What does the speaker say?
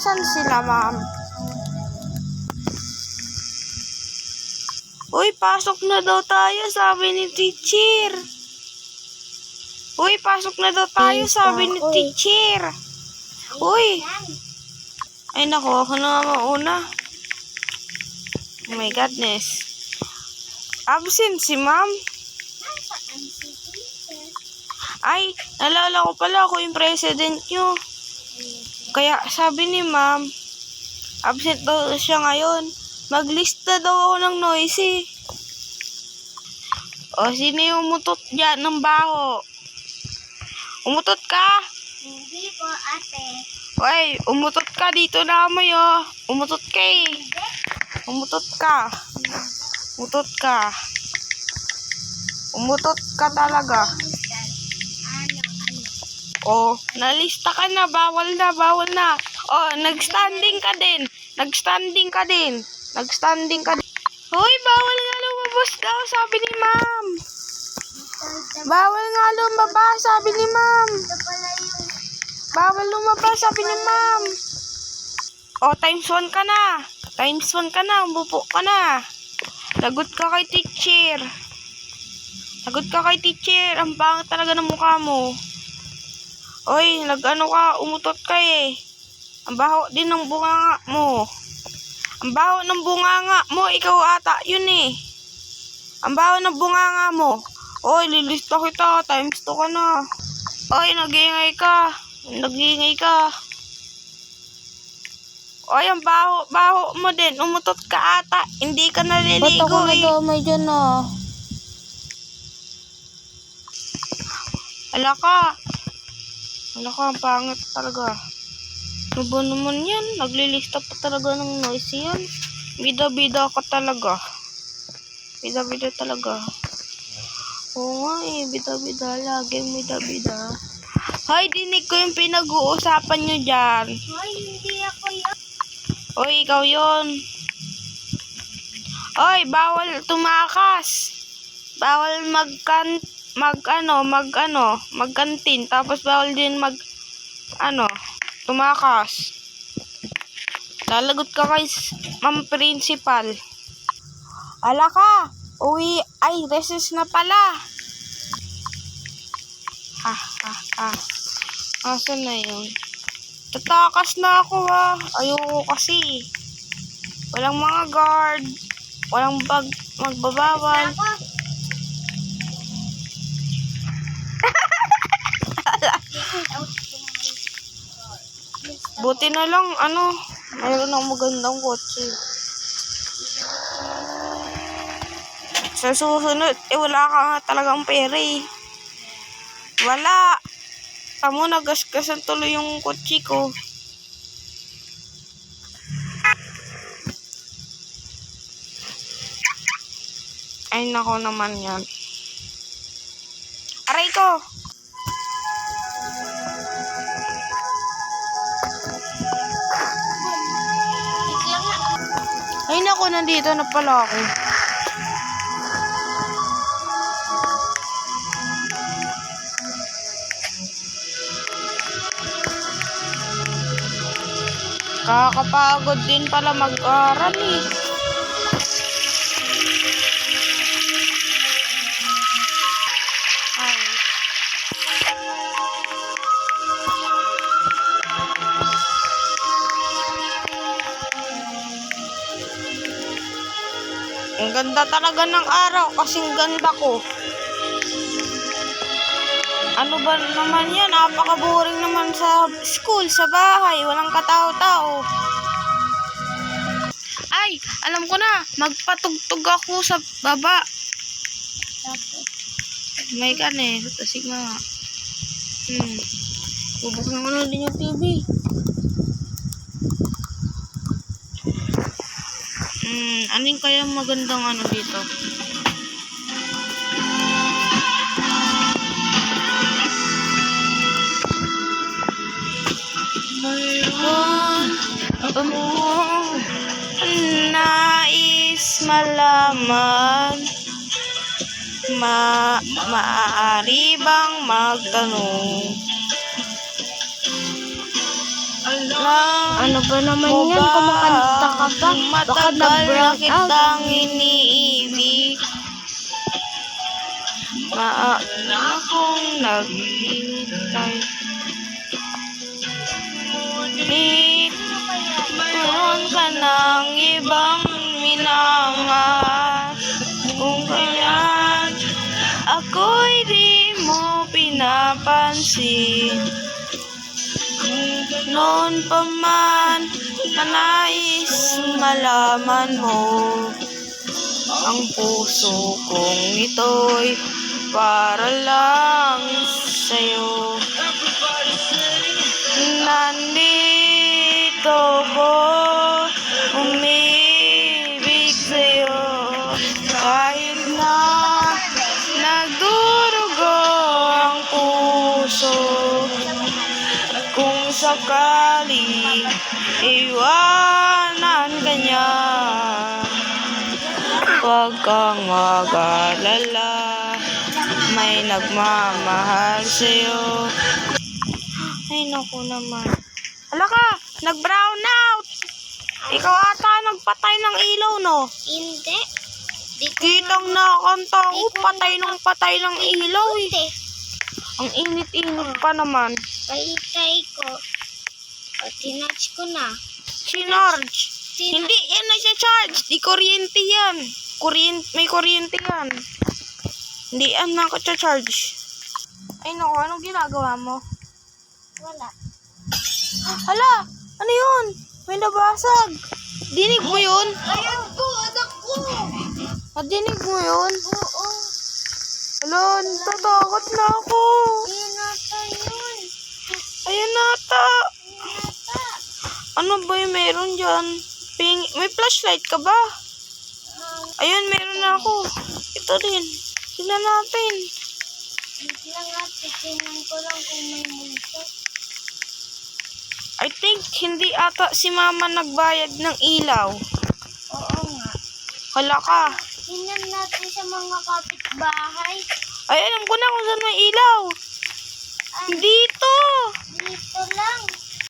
Asan sila, ma'am? Uy, pasok na daw tayo, sabi ni teacher. Uy, pasok na daw tayo, sabi ni teacher. Uy. Ay, nako, ako na mauna. Oh my goodness. Absent si ma'am. Ay, nalala ko pala ako yung president nyo. Kaya sabi ni ma'am, absent daw siya ngayon. Maglista daw ako ng noisy. O, sino yung umutot dyan ng baho? Umutot ka? Hindi po, ate. Uy, umutot ka dito na amoy, oh. Umutot ka eh. Umutot ka. Umutot ka. Umutot ka talaga. Oh, nalista ka na. Bawal na, bawal na. Oh, nagstanding ka din. Nagstanding ka din. Nagstanding ka din. Hoy, bawal nga lumabas daw, sabi ni ma'am. Bawal nga lumabas, sabi ni ma'am. Bawal lumabas, sabi ni ma'am. Oh, times 1 ka na. Times 1 ka na, umupo ka na. Lagot ka kay teacher. Lagot ka kay teacher. Ang pangit talaga ng mukha mo. Oy, nag-ano ka, umutot ka eh. Ang baho din ng bunganga mo. Ang baho ng bunganga mo, ikaw ata yun eh. Ang baho ng bunganga mo. Oy, lilista kita, times 2 ka na. Oy, nag-iingay ka. Nag-iingay ka. Oy, ang baho mo din. Umutot ka ata. Hindi ka naliligo eh. Ba't ako nadamay dyan ah? Ala ka. Ala ka, ang pangit talaga. Ano ba naman yan? Naglilista pa talaga ng noisy yan. Bida-bida ka talaga. Bida-bida talaga. Oo nga eh, bida-bida. Laging bida-bida. Hoy, dinig ko yung pinag-uusapan nyo dyan. Hoy, hindi ako yun. Hoy, ikaw yun. Hoy, bawal tumakas. Bawal magkantin. Tapos bawal din tumakas. Lalagot ka kay ma'am principal. Ala ka, uwi, ay, recess na pala. Asan na yun? Tatakas na ako ha. Ayoko kasi. Walang mga guard. Walang magbabawal. Buti na lang, mayroon ng magandang kotse. Sa susunod, wala ka nga talagang pera eh. Wala. Tamo, nagasgasan tuloy yung kotse ko. Ay, nako naman yan. Aray ko! Ay, nako, nandito na pala ako. Kakapagod din pala mag-aral eh. Ay. Ang ganda talaga ng araw kasing ganda ko. Ano ba naman yan? Napaka-boring naman sa school, sa bahay. Walang katao-tao. Ay, alam ko na. Magpatugtog ako sa baba. May ka na eh. Tasig nga. Bubuksan ko na din yung TV. Anong kaya magandang dito? Nais malaman, maaari bang magtanong? Ano ba naman mo yan? ba? Kumakanta ka ba? Baka Matagal na na-brown out. kitang iniibig. Na akong naghihintay. Ngunit meron ka ng ibang minamahal. Kung kaya't ako'y di mo pinapansin. Noon pa man manais malaman mo, ang puso kong ito'y para lang sa'yo. Nandito ko umibig sa'yo, kahit na nagdurugo ang puso. Kung sakaling iwanan ka niya, huwag kang mag-alala, may nagmamahal sa'yo. Ay, naku naman. Hala ka, nag-brown out. Ikaw ata nagpatay ng ilaw, no? Hindi. Di ko Kitang nakakanta ko, patay ng ilaw, eh. Hindi. Ang init-init pa naman. Paitay ko. O, tinatch ko na. Sinarge. Hindi yan na siya charge. Di kuryente yan. May kuryente yan. Hindi yan nakaka-charge. Ay naku, anong ginagawa mo? Wala. Hala, ano yun? May nabasag. Dinig mo yun? Ayan ko, anak ko. Dinig mo yun? Oo. Hala, natatakot na ako. Ayan nata yun. Ayan nata. Nata. Ano ba yung meron dyan? May flashlight ka ba? Ayun, meron na ako. Ito din. Tingnan natin. Wait lang nga, titingnan ko lang kung may multo. I think hindi ata si mama nagbayad ng ilaw. Oo nga. Hala ka. Tingnan natin sa mga kapitbahay. Ay, alam ko na kung saan may ilaw. Ay, Dito. dito lang.